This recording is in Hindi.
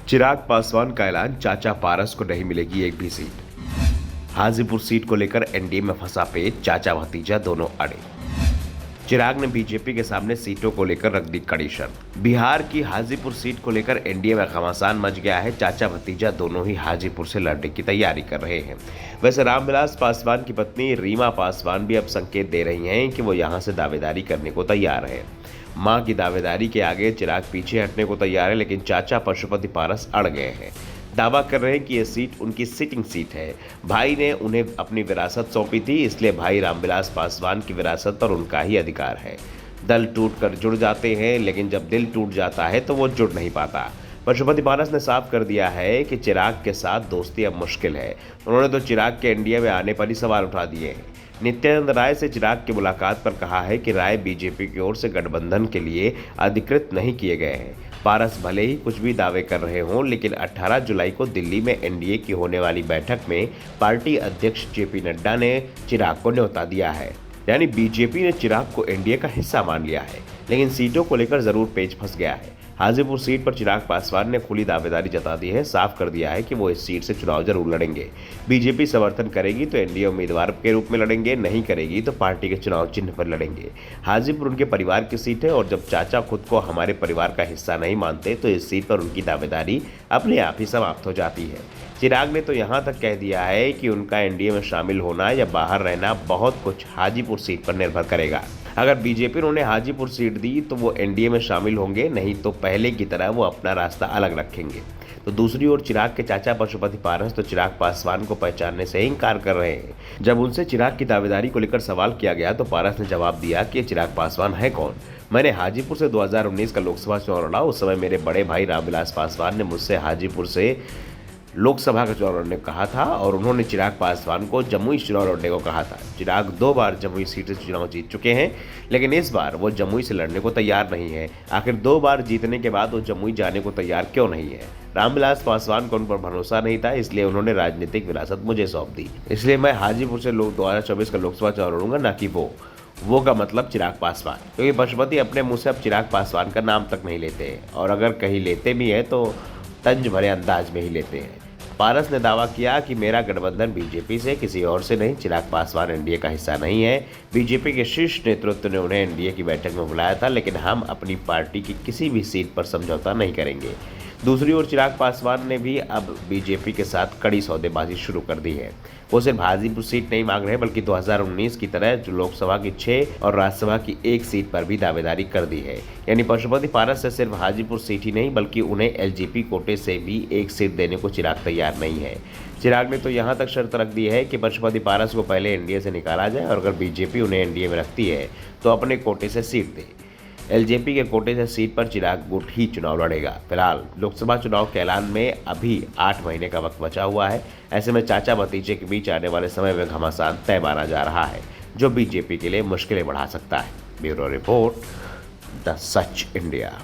चिराग पासवान का ऐलान, चाचा पारस को नहीं मिलेगी एक भी सीट। हाजीपुर सीट को लेकर एनडीए में फंसा पेच, चाचा भतीजा दोनों अड़े। चिराग ने बीजेपी के सामने सीटों को लेकर रख दी कड़ी शर्त। बिहार की हाजीपुर सीट को लेकर एनडीए में घमासान मच गया है। चाचा भतीजा दोनों ही हाजीपुर से लड़ने की तैयारी कर रहे हैं। वैसे रामविलास पासवान की पत्नी रीमा पासवान भी अब संकेत दे रही हैं कि वो यहां से दावेदारी करने को तैयार है। मां की दावेदारी के आगे चिराग पीछे हटने को तैयार है, लेकिन चाचा पशुपति पारस अड़ गए हैं। दावा कर रहे हैं कि यह सीट उनकी सिटिंग सीट है। भाई ने उन्हें अपनी विरासत सौंपी थी, इसलिए भाई रामविलास पासवान की विरासत पर उनका ही अधिकार है। दल टूटकर जुड़ जाते हैं, लेकिन जब दिल टूट जाता है तो वो जुड़ नहीं पाता। पशुपति पारस ने साफ कर दिया है कि चिराग के साथ दोस्ती अब मुश्किल है। उन्होंने तो चिराग के एनडीए में आने पर ही सवाल उठा दिए हैं। नित्यानंद राय से चिराग की मुलाकात पर कहा है कि राय बीजेपी की ओर से गठबंधन के लिए अधिकृत नहीं किए गए हैं। पारस भले ही कुछ भी दावे कर रहे हों, लेकिन 18 जुलाई को दिल्ली में एनडीए की होने वाली बैठक में पार्टी अध्यक्ष जेपी नड्डा ने चिराग को न्योता दिया है। यानी बीजेपी ने चिराग को एनडीए का हिस्सा मान लिया है, लेकिन सीटों को लेकर जरूर पेच फंस गया है। हाजीपुर सीट पर चिराग पासवान ने खुली दावेदारी जता दी है, साफ कर दिया है कि वो इस सीट से चुनाव जरूर लड़ेंगे। बीजेपी समर्थन करेगी तो एनडीए उम्मीदवार के रूप में लड़ेंगे, नहीं करेगी तो पार्टी के चुनाव चिन्ह पर लड़ेंगे। हाजीपुर उनके परिवार की सीट है और जब चाचा खुद को हमारे परिवार का हिस्सा नहीं मानते तो इस सीट पर उनकी दावेदारी अपने आप ही समाप्त हो जाती है। चिराग ने तो यहाँ तक कह दिया है कि उनका एनडीए में शामिल होना या बाहर रहना बहुत कुछ हाजीपुर सीट पर निर्भर करेगा। अगर बीजेपी ने उन्हें हाजीपुर सीट दी तो वो एनडीए में शामिल होंगे, नहीं तो पहले की तरह वो अपना रास्ता अलग रखेंगे। तो दूसरी ओर चिराग के चाचा पशुपति पारस तो चिराग पासवान को पहचानने से इनकार कर रहे हैं। जब उनसे चिराग की दावेदारी को लेकर सवाल किया गया तो पारस ने जवाब दिया कि चिराग पासवान है कौन। मैंने हाजीपुर से 2019 का लोकसभा चुनाव लड़ा। उस समय मेरे बड़े भाई रामविलास पासवान ने मुझसे हाजीपुर से लोकसभा का चुनाव लड़ने को कहा था और उन्होंने चिराग पासवान को जमुई चुनाव लड़ने को कहा था। चिराग 2 बार जमुई सीट से चुनाव जीत चुके हैं, लेकिन इस बार वो जमुई से लड़ने को तैयार नहीं है। आखिर 2 बार जीतने के बाद वो जमुई जाने को तैयार क्यों नहीं है? रामविलास पासवान को उन पर भरोसा नहीं था, इसलिए उन्होंने राजनीतिक विरासत मुझे सौंप दी। इसलिए मैं हाजीपुर से 2024 का लोकसभा चुनाव लड़ूंगा, ना कि वो का मतलब चिराग पासवान। क्योंकि पशुपति अपने मुंह से अब चिराग पासवान का नाम तक नहीं लेते हैं, और अगर कहीं लेते भी हैं तो तंज भरे अंदाज में ही लेते हैं। पारस ने दावा किया कि मेरा गठबंधन बीजेपी से, किसी और से नहीं। चिराग पासवान एनडीए का हिस्सा नहीं है। बीजेपी के शीर्ष नेतृत्व ने उन्हें एनडीए की बैठक में बुलाया था, लेकिन हम अपनी पार्टी की किसी भी सीट पर समझौता नहीं करेंगे। दूसरी ओर चिराग पासवान ने भी अब बीजेपी के साथ कड़ी सौदेबाजी शुरू कर दी है। वो सिर्फ हाजीपुर सीट नहीं मांग रहे, बल्कि 2019 की तरह जो लोकसभा की 6 और राज्यसभा की 1 सीट पर भी दावेदारी कर दी है। यानी पशुपति पारस से सिर्फ हाजीपुर सीट ही नहीं, बल्कि उन्हें एलजेपी कोटे से भी 1 सीट देने को चिराग तैयार नहीं है। चिराग ने तो यहाँ तक शर्त रख दी है कि पशुपति पारस को पहले एनडीए से निकाला जाए, और अगर बीजेपी उन्हें एनडीए में रखती है तो अपने कोटे से सीट दे। एलजेपी के कोटे से सीट पर चिराग गुट ही चुनाव लड़ेगा। फिलहाल लोकसभा चुनाव के ऐलान में अभी 8 महीने का वक्त बचा हुआ है। ऐसे में चाचा भतीजे के बीच आने वाले समय में घमासान तय माना जा रहा है, जो बीजेपी के लिए मुश्किलें बढ़ा सकता है। Bureau report, the such India.